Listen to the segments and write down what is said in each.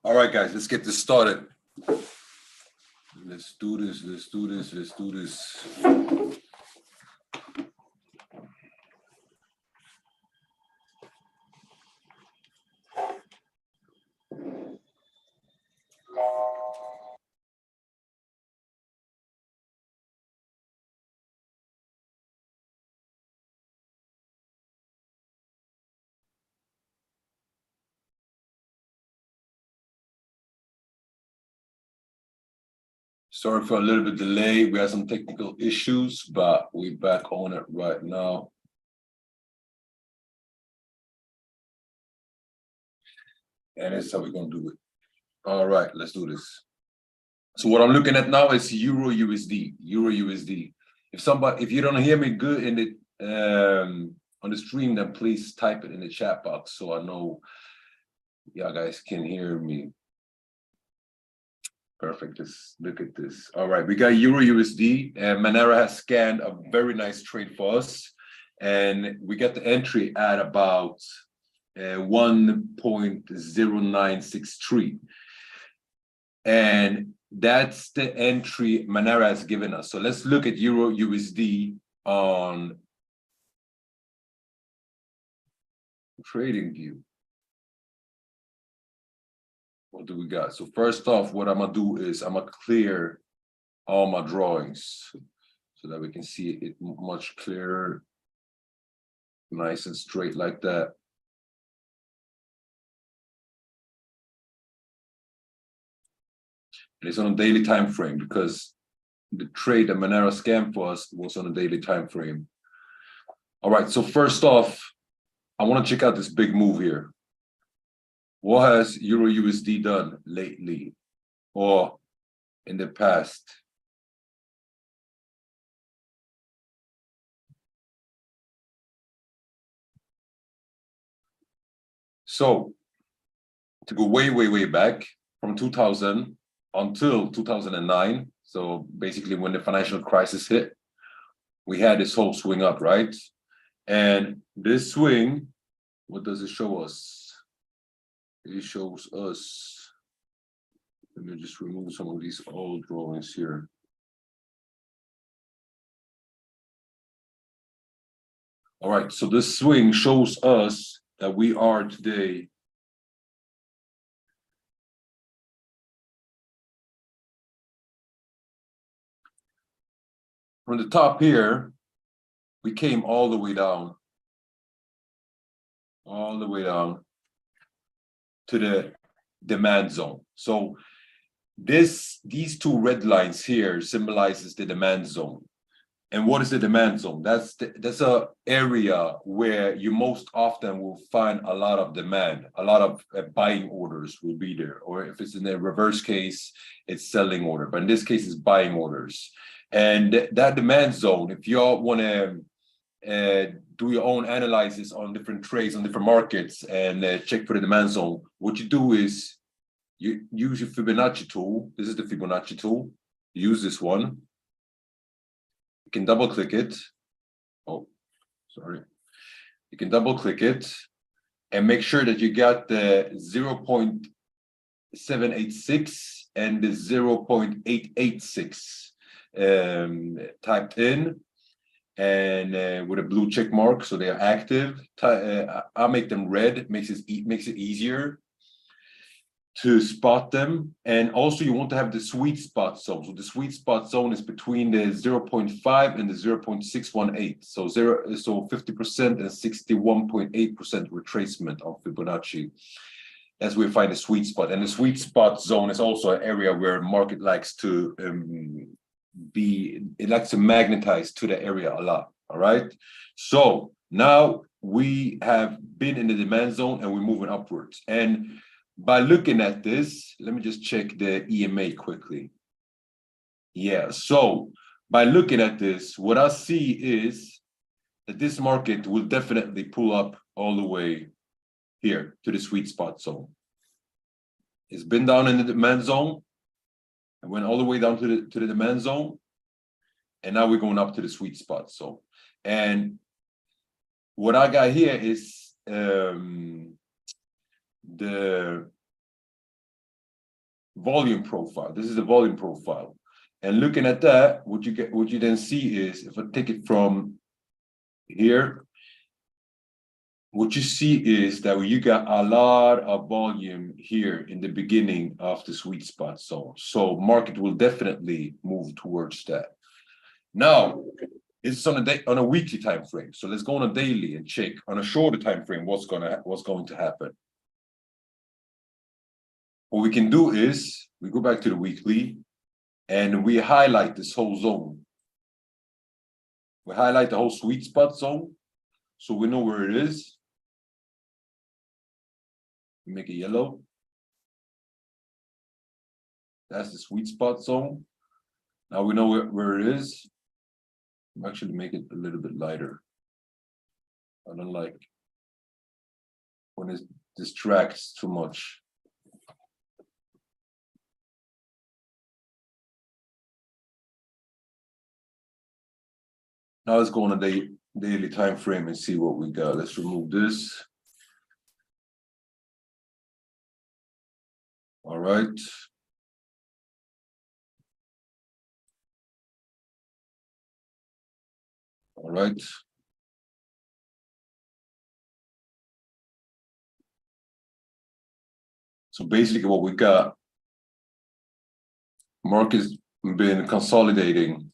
All right, guys, let's get this started. Let's do this, let's do this, let's do this. Sorry for a little bit delay. We had some technical issues, but we're back on it right now. And that's how we're gonna do it. All right, let's do this. So what I'm looking at now is Euro USD. Euro USD. If you don't hear me good in the on the stream, then please type it in the chat box so I know y'all guys can hear me. Perfect. Let's look at this. All right, we got Euro USD, and Monero has scanned a very nice trade for us, and we got the entry at about 1.0963, and that's the entry Monero has given us. So let's look at Euro USD on trading view. What do we got? So first off, what I'm gonna do is I'm gonna clear all my drawings so that we can see it much clearer, nice and straight like that. And it's on a daily time frame because the trade that Monero scanned for us was on a daily time frame. All right, so first off, I want to check out this big move here. What has Euro USD done lately or in the past? So to go way, way, way back from 2000 until 2009, so basically when the financial crisis hit, we had this whole swing up, right? And this swing, what does it show us? It shows us, let me just remove some of these old drawings here. All right, so this swing shows us that we are today from the top here, we came all the way down to the demand zone. So these two red lines here symbolizes the demand zone. And what is the demand zone? That's a area where you most often will find a lot of demand, a lot of buying orders will be there. Or if it's in the reverse case, it's selling order. But in this case, it's buying orders. And that demand zone, if you all want to do your own analysis on different trades, on different markets, and check for the demand zone, what you do is you use your Fibonacci tool. This is the Fibonacci tool. Use this one. You can double click it. Oh, sorry. You can double click it and make sure that you got the 0.786 and the 0.886 typed in, and with a blue check mark, so they are active. I'll make them red. It makes it easier to spot them. And also you want to have the sweet spot zone. So the sweet spot zone is between the 0.5 and the 0.618. So 50% and 61.8% retracement of Fibonacci. That's where we find the sweet spot. And the sweet spot zone is also an area where market likes to it likes to magnetize to the area a lot. All right. So now we have been in the demand zone and we're moving upwards. And by looking at this, let me just check the EMA quickly. Yeah, so by looking at this, what I see is that this market will definitely pull up all the way here to the sweet spot zone. It's been down in the demand zone and went all the way down to the demand zone. And now we're going up to the sweet spot zone. And what I got here is the volume profile. This is the volume profile. And looking at that, what you then see is, if I take it from here, what you see is that you got a lot of volume here in the beginning of the sweet spot zone. So market will definitely move towards that. Now, it's on a weekly time frame. So let's go on a daily and check on a shorter time frame what's going to happen. What we can do is we go back to the weekly and we highlight this whole zone. We highlight the whole sweet spot zone so we know where it is. We make it yellow. That's the sweet spot zone. Now we know where it is. I'm actually make it a little bit lighter. I don't like when it distracts too much. Now let's go on a daily time frame and see what we got. Let's remove this. All right. All right. So basically what we got, market's been consolidating.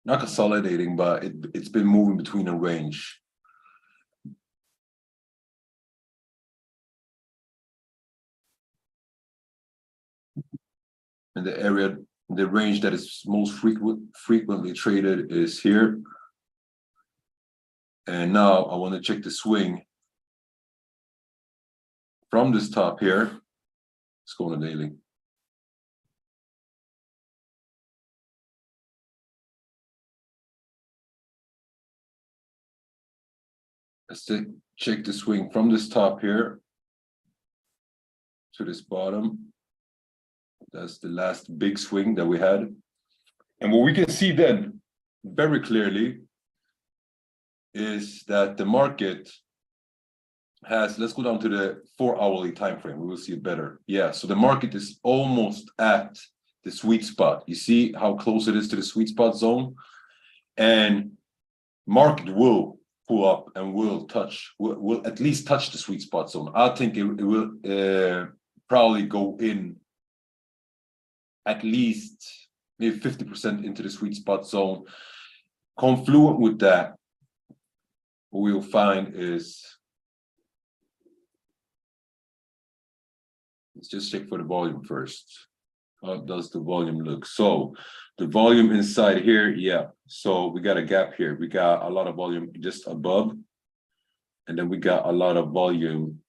Not consolidating, but it's been moving between a range. And the area, the range that is most frequently traded is here. And now I want to check the swing from this top here. Let's go on a daily. Let's check the swing from this top here to this bottom. That's the last big swing that we had. And what we can see then very clearly is that the market has, let's go down to the 4-hourly time frame. We will see it better. Yeah, so the market is almost at the sweet spot. You see how close it is to the sweet spot zone? And market will pull up and will at least touch the sweet spot zone. I think it will probably go in at least maybe 50% into the sweet spot zone. Confluent with that, what we will find is, let's just check for the volume first. How does the volume look? So the volume inside here, yeah. So we got a gap here. We got a lot of volume just above, and then we got a lot of volume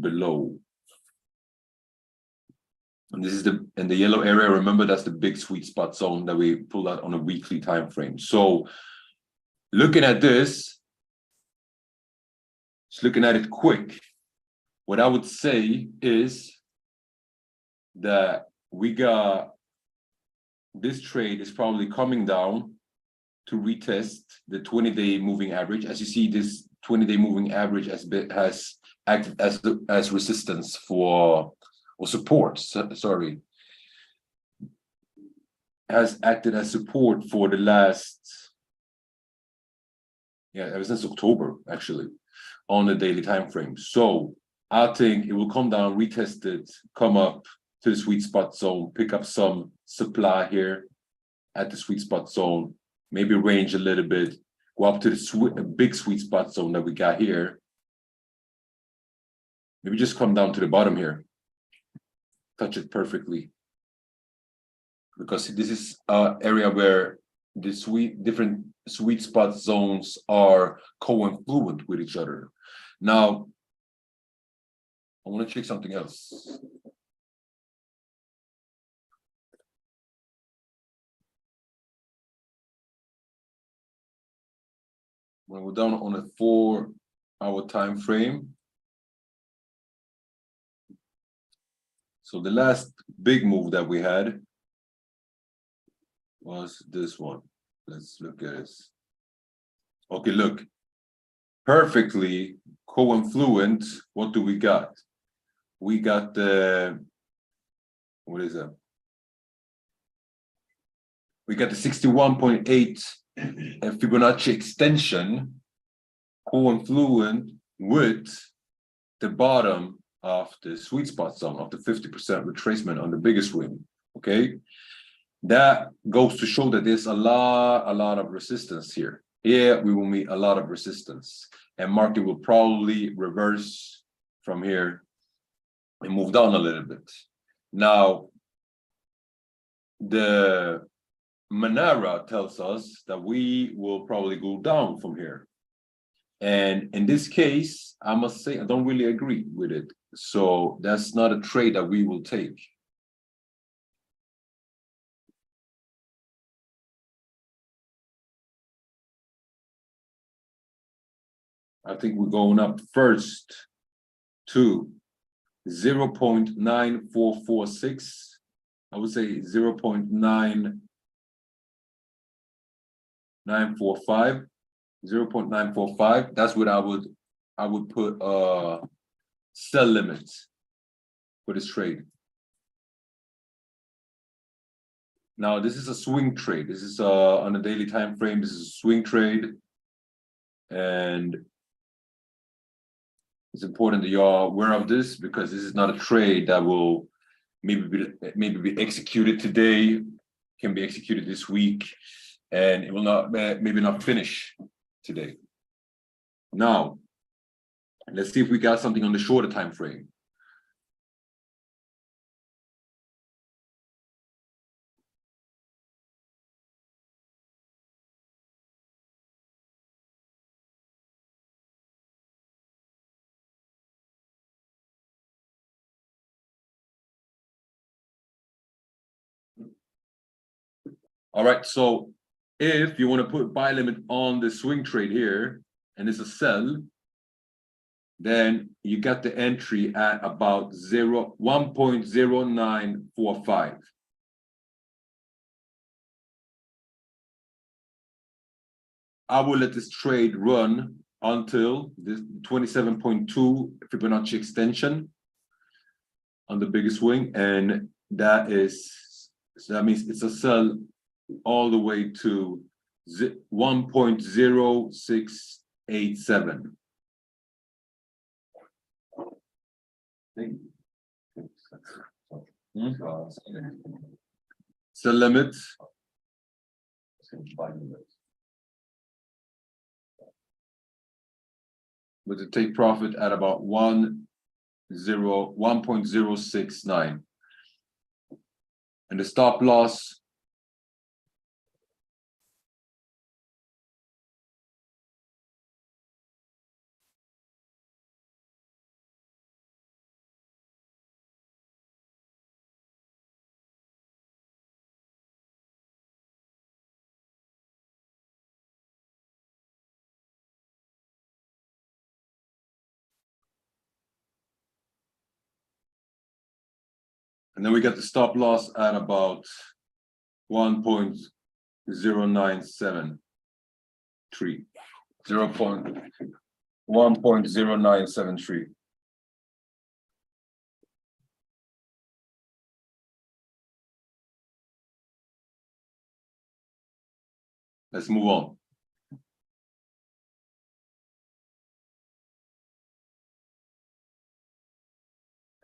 below. And this is in the yellow area. Remember, that's the big sweet spot zone that we pull out on a weekly time frame. So looking at this, just looking at it quick, what I would say is that we got this trade is probably coming down to retest the 20-day moving average. As you see, this 20-day moving average has acted as resistance for, or support, sorry, has acted as support for the last, ever since October, actually, on the daily time frame. So I think it will come down, retest it, come up to the sweet spot zone, pick up some supply here at the sweet spot zone, maybe range a little bit, go up to the big sweet spot zone that we got here. Maybe just come down to the bottom here, touch it perfectly. Because this is an area where the different sweet spot zones are co-influent with each other. Now, I want to check something else. When we're down on a 4-hour time frame. So the last big move that we had was this one. Let's look at this. Okay, look, perfectly confluent. What do we got? We got the, what is that? We got the 61.8 Fibonacci extension confluent with the bottom of the sweet spot zone of the 50% retracement on the biggest swing. Okay, that goes to show that there's a lot of resistance here. Here we will meet a lot of resistance, and market will probably reverse from here and move down a little bit. Now, the Manara tells us that we will probably go down from here. And in this case, I must say, I don't really agree with it. So that's not a trade that we will take. I think we're going up first to 0.9446. I would say 0.9945. 0.945. That's what I would put sell limits for this trade. Now this is a swing trade. This is on a daily time frame. This is a swing trade, and it's important that you're aware of this because this is not a trade that will maybe be executed today, can be executed this week, and it will not maybe not finish today. Now, let's see if we got something on the shorter time frame. All right, so if you want to put buy limit on the swing trade here, and it's a sell, then you got the entry at about 1.0945. I will let this trade run until this 27.2 Fibonacci extension on the biggest swing, and that means it's a sell all the way to 1.0687. It's the limit. With the take profit at about 1.069. And the stop loss and then we got the stop loss at about 1.0973. 1.0973. Let's move on.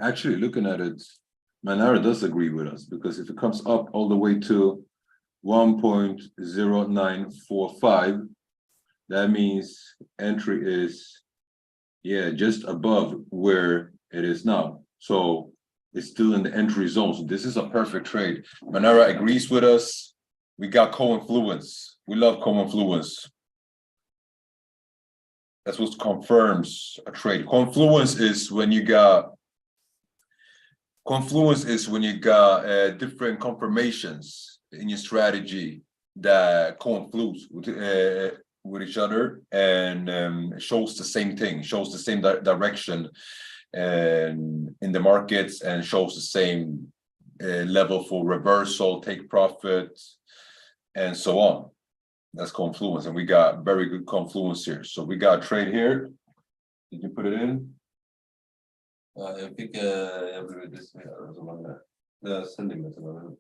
Actually, looking at it, Manara does agree with us because if it comes up all the way to 1.0945, that means entry is, just above where it is now. So it's still in the entry zone. So this is a perfect trade. Manara agrees with us. We got co-influence. We love co-influence. That's what confirms a trade. Confluence is when you got different confirmations in your strategy that confluence with each other and shows the same thing, shows the same direction and in the markets, and shows the same level for reversal, take profit, and so on. That's confluence, and we got very good confluence here. So we got a trade here. Did you put it in? Jag fick jag blev distraherad som man det sände mig till någon.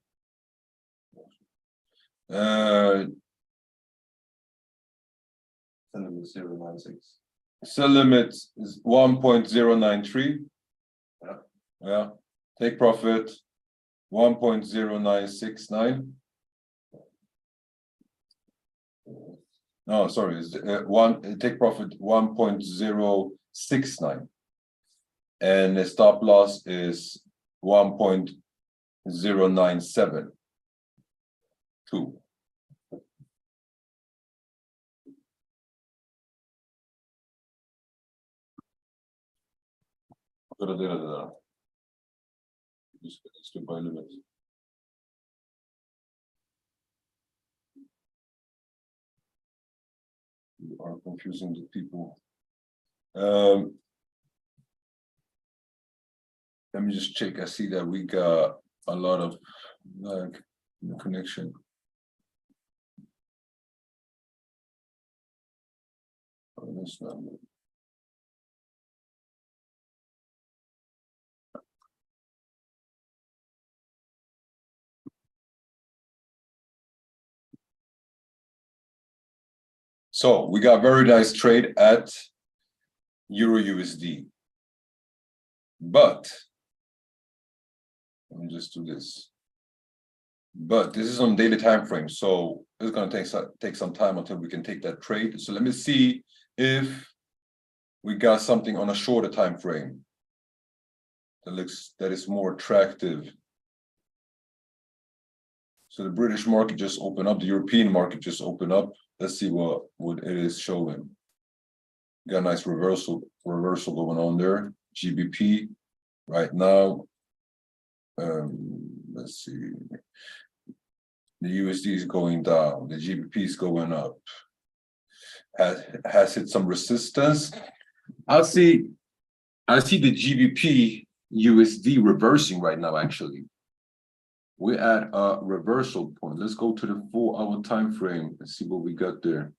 Send me 096. Sell limit is 1.093. Yeah. Take profit 1.0969. No, sorry, it's take profit 1.069. And the stop loss is 1.0972. Göra det där. Just by limit. You are confusing the people. Let me just check. I see that we got a lot of lag in the connection. Oh, that's not good. So we got very nice trade at Euro USD. But let me just do this. But this is on daily time frame, so it's going to take some time until we can take that trade. So let me see if we got something on a shorter time frame that is more attractive. So the British market just opened up, the European market just opened up. Let's see what it is showing. Got a nice reversal going on there. GBP right now. Let's see. The USD is going down. The GBP is going up. Has hit some resistance. I see the GBP USD reversing right now. Actually, we're at a reversal point. Let's go to the 4-hour time frame and see what we got there.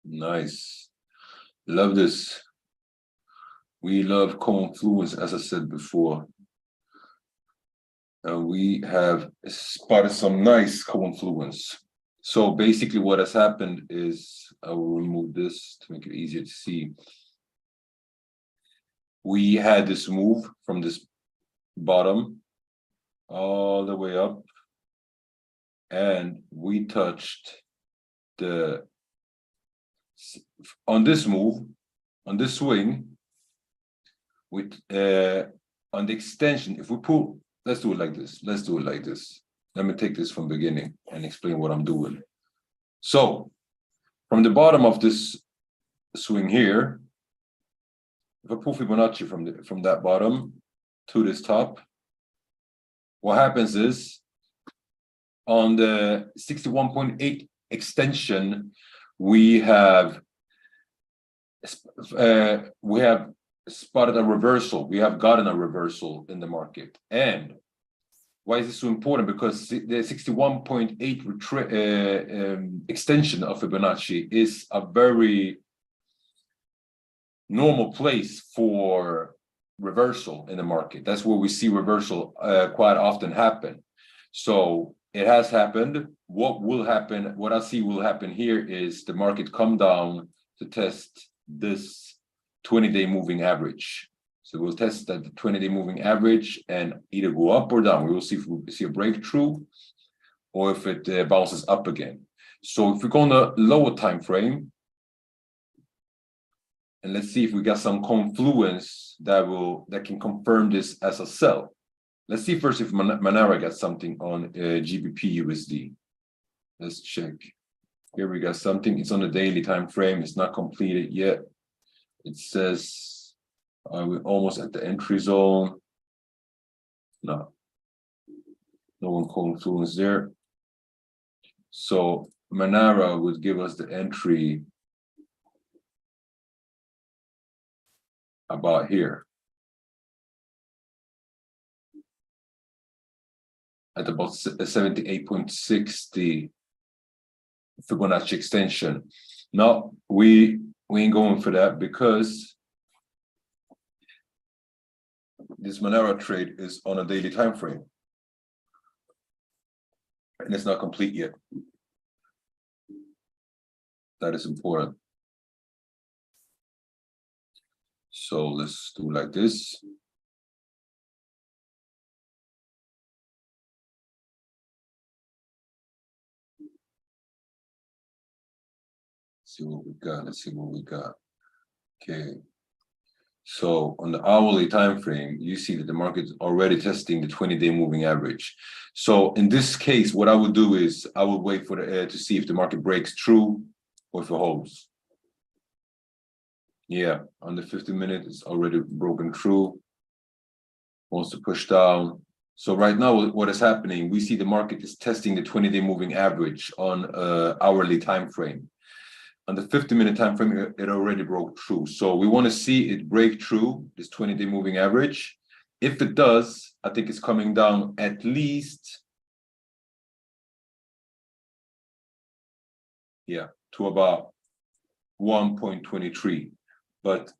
Nice. Love this. We love confluence, as I said before. We have spotted some nice confluence. So basically what has happened is, I will remove this to make it easier to see. We had this move from this bottom all the way up, and we touched on this move, on this swing, with on the extension. If we pull, let's do it like this. Let me take this from the beginning and explain what I'm doing. So from the bottom of this swing here, if I pull Fibonacci from that bottom to this top, what happens is on the 61.8 extension, we have spotted a reversal. We have gotten a reversal in the market. And why is this so important? Because the 61.8 extension of Fibonacci is a very normal place for reversal in the market. That's where we see reversal quite often happen. So it has happened. What will happen, what I see will happen here is the market come down to test this 20-day moving average. So we'll test that 20-day moving average and either go up or down. We will see if we see a breakthrough or if it bounces up again. So if we go on the lower time frame, and let's see if we got some confluence that can confirm this as a sell. Let's see first if Manara got something on GBP USD. Let's check. Here we got something. It's on the daily time frame. It's not completed yet. It says we're almost at the entry zone. No one confluence there. So Manara would give us the entry about here. At about 78.60 Fibonacci extension. Now we ain't going for that because this Monero trade is on a daily time frame. And it's not complete yet. That is important. So let's do like this. See what we got. Let's see what we got. Okay. So on the hourly time frame, you see that the market is already testing the 20-day moving average. So in this case, what I would do is I would wait for the to see if the market breaks through or if it holds. Yeah, on the 50-minute, it's already broken through. Wants to push down. So right now, what is happening? We see the market is testing the 20-day moving average on hourly time frame. On the 50-minute time frame, it already broke through. So we want to see it break through this 20-day moving average. If it does, I think it's coming down at least, yeah, to about 1.23. But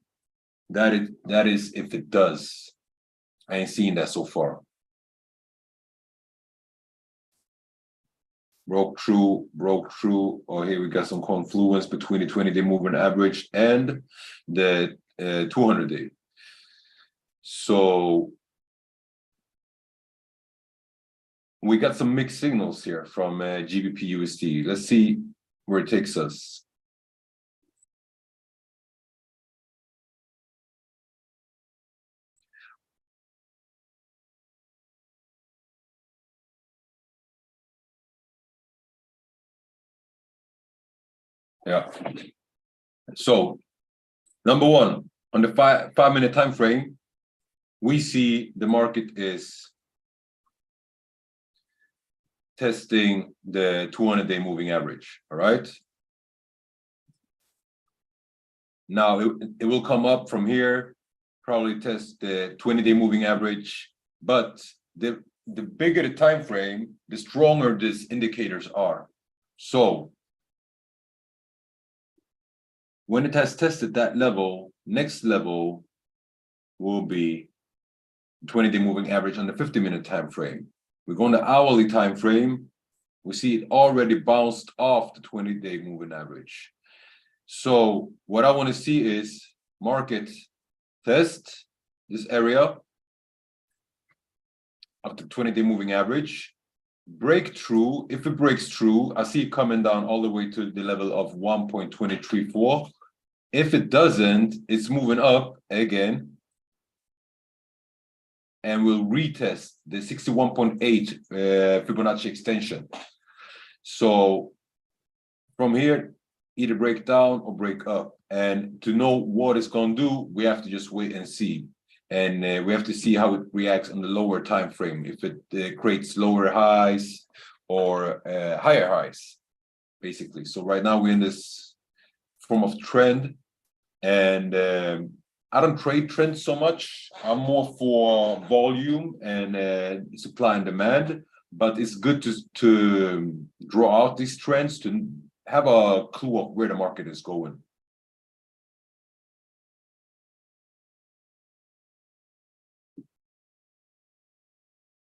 that is if it does. I ain't seen that so far. Broke through. Oh, here we got some confluence between the 20-day moving average and the 200-day. So we got some mixed signals here from GBP USD. Let's see where it takes us. Yeah. So number one, on the five-minute time frame, we see the market is testing the 200-day moving average. All right. Now it will come up from here, probably test the 20-day moving average, but the bigger the time frame, the stronger these indicators are. So when it has tested that level, next level will be 20-day moving average on the 50-minute time frame. We go on the hourly time frame, we see it already bounced off the 20-day moving average. So what I want to see is market test this area of the 20-day moving average, breakthrough. If it breaks through, I see it coming down all the way to the level of 1.234. If it doesn't, it's moving up again and we'll retest the 61.8 Fibonacci extension. So from here, either break down or break up. And to know what it's going to do, we have to just wait and see. And we have to see how it reacts on the lower time frame, if it creates lower highs or higher highs, basically. So right now we're in this form of trend. And I don't trade trends so much. I'm more for volume and supply and demand. But it's good to draw out these trends to have a clue of where the market is going.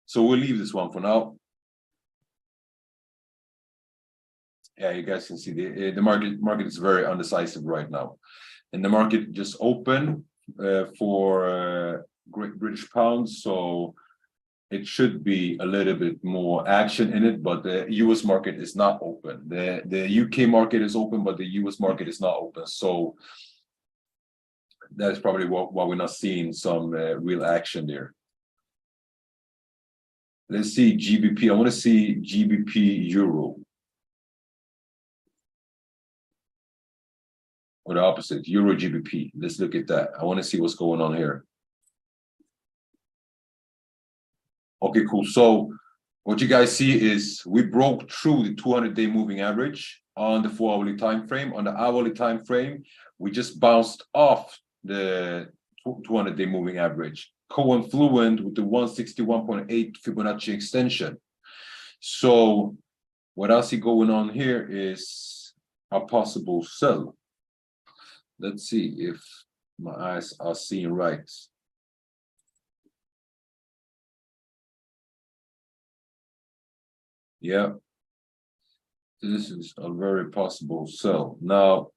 So we'll leave this one for now. Yeah, you guys can see the market is very undecisive right now. And the market just opened for Great British pounds. So it should be a little bit more action in it, but the US market is not open. The UK market is open, but the US market is not open. So that's probably why we're not seeing some real action there. Let's see GBP. I want to see GBP Euro. Or the opposite, Euro GBP. Let's look at that. I want to see what's going on here. Okay, cool. So what you guys see is we broke through the 200-day moving average on the 4-hourly time frame. On the hourly time frame, we just bounced off the 200-day moving average, co-influent with the 161.8 Fibonacci extension. So what I see going on here is a possible sell. Let's see if my eyes are seeing right. Yeah, this is a very possible sell. Now,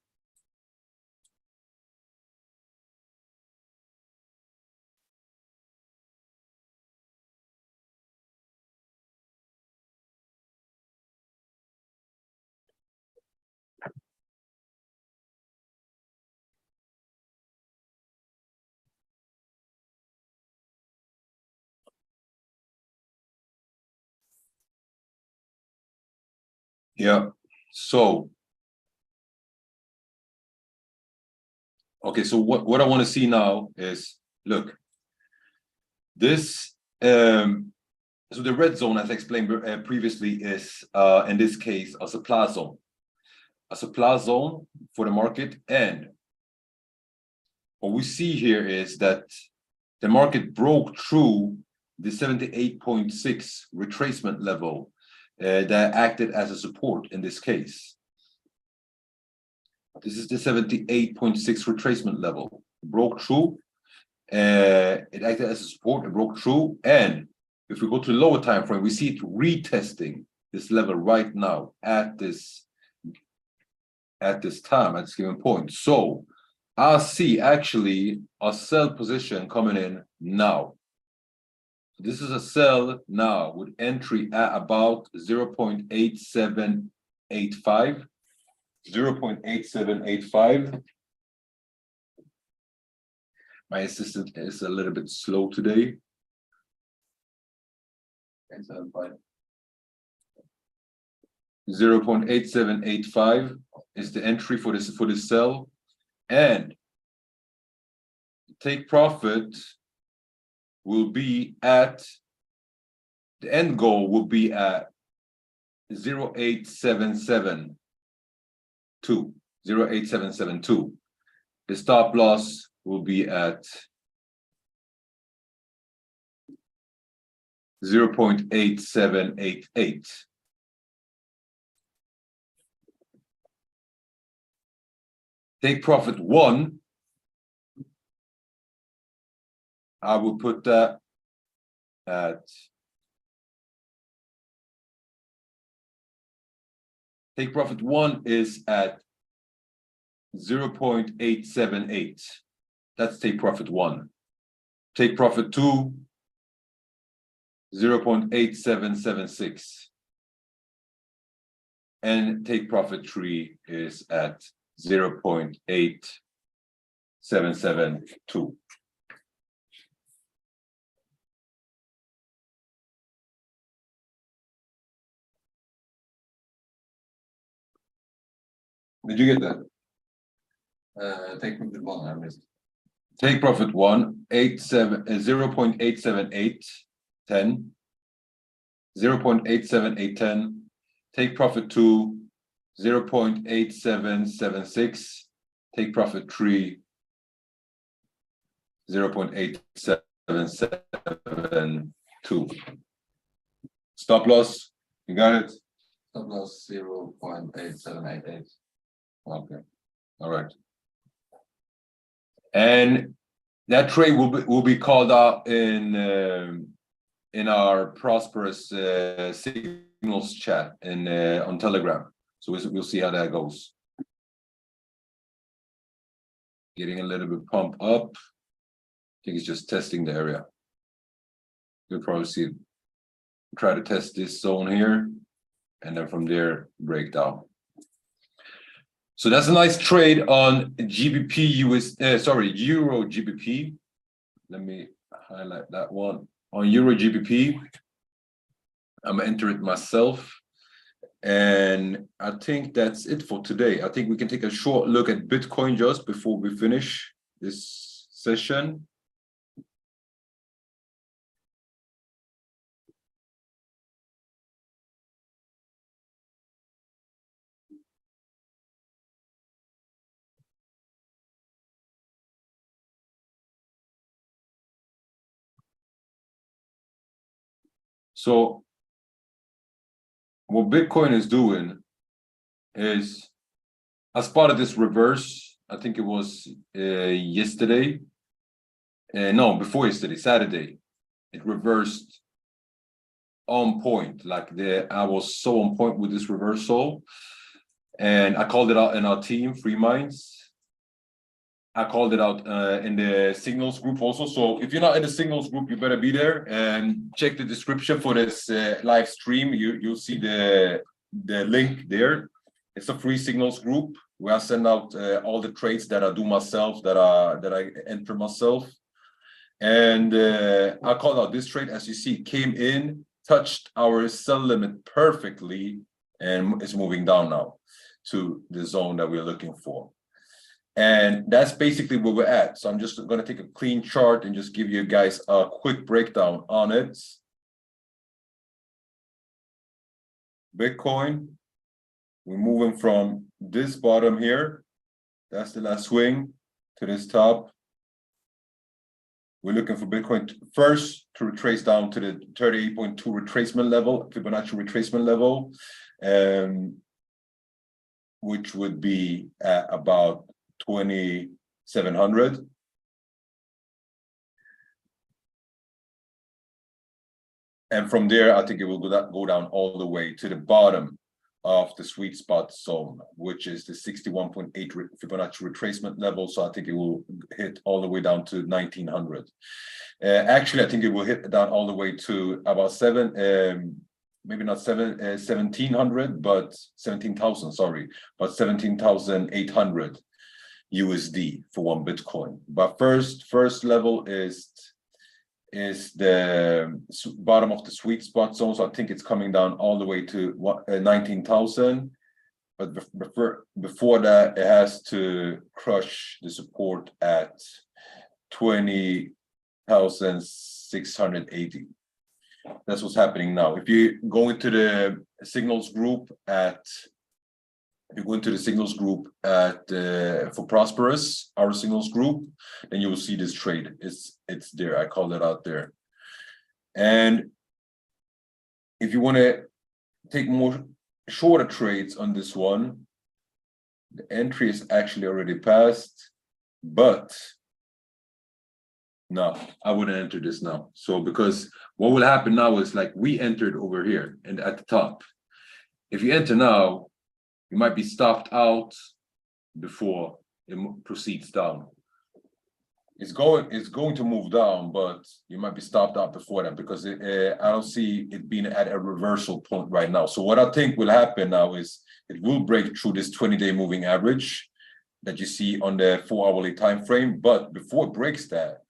yeah, so, okay, so what I want to see now is, look, this, so the red zone, as I explained previously, is, in this case, a supply zone. A supply zone for the market. And what we see here is that the market broke through the 78.6 retracement level that acted as a support in this case. This is the 78.6 retracement level. Broke through, it acted as a support, it broke through, and if we go to the lower time frame, we see it retesting this level right now at this time, at this given point. So I see actually a sell position coming in now. This is a sell now with entry at about 0.8785. 0.8785. My assistant is a little bit slow today. 0.8785 is the entry for this sell, and take profit will be at, the end goal will be at 0.8772. 0.8772. The stop loss will be at 0.8788. Take profit 1, I will put that at, take profit 1 is at 0.878. That's take profit 1. Take profit 2, 0.8776. And take profit 3 is at 0.8772. Did you get that? Take profit 1, I missed. Take profit 1, 0.87810. 0.87810. Take profit 2, 0.8776. Take profit 3, 0.8772. Stop loss, you got it? Stop loss 0.8788. Okay, all right. And that trade will be called out in our prosperous signals chat on Telegram. So we'll see how that goes. Getting a little bit pump up. I think it's just testing the area. You'll probably see it. Try to test this zone here, and then from there break down. So that's a nice trade on GBP Euro GBP. Let me highlight that one. On Euro GBP, I'm gonna enter it myself. And I think that's it for today. I think we can take a short look at Bitcoin just before we finish this session. So what Bitcoin is doing is, as part of this reverse, I think it was yesterday. No, before yesterday, Saturday, it reversed on point. Like I was so on point with this reversal, and I called it out in our team, Free Minds. I called it out in the signals group also. So if you're not in the signals group, you better be there and check the description for this live stream. You'll see the link there. It's a free signals group where I send out all the trades that I do myself, that I enter myself. And I called out this trade. As you see, came in, touched our sell limit perfectly, and it's moving down now to the zone that we're looking for. And that's basically where we're at. So I'm just going to take a clean chart and just give you guys a quick breakdown on it. Bitcoin, we're moving from this bottom here, that's the last swing, to this top. We're looking for Bitcoin first to retrace down to the 38.2 retracement level, Fibonacci retracement level, which would be at about 2,700. And from there, I think it will go down all the way to the bottom of the sweet spot zone, which is the 61.8 Fibonacci retracement level. So I think it will hit all the way down to 1,900. Actually, I think it will hit down all the way to about 1,700, but 17,000, sorry, but 17,800 USD for one Bitcoin. But first level is the bottom of the sweet spot zone. So I think it's coming down all the way to 19,000. But before that, it has to crush the support at 20,680. That's what's happening now. If you go into the signals group for Prosperous, our signals group, then you will see this trade. It's there. I called it out there. And if you want to take more shorter trades on this one, the entry is actually already passed, but no, I wouldn't enter this now. So because what will happen now is, like, we entered over here and at the top. If you enter now, you might be stopped out before it proceeds down. It's going to move down, but you might be stopped out before that, because I don't see it being at a reversal point right now. So what I think will happen now is it will break through this 20-day moving average that you see on the 4-hourly time frame. But before it breaks that,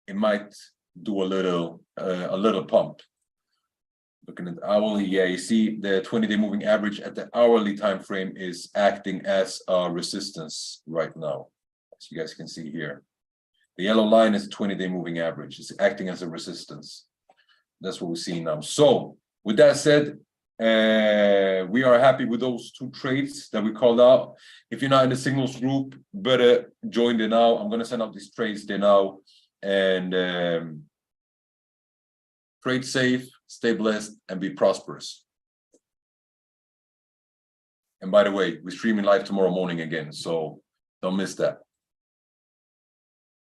it might do a little pump. Looking at the hourly, yeah, you see the 20-day moving average at the hourly time frame is acting as a resistance right now, as you guys can see here. The yellow line is 20-day moving average. It's acting as a resistance. That's what we're seeing now. So with that said, we are happy with those two trades that we called out. If you're not in the signals group, better join there now. I'm going to send out these trades there now. And trade safe, stay blessed, and be prosperous. And by the way, we're streaming live tomorrow morning again, so don't miss that.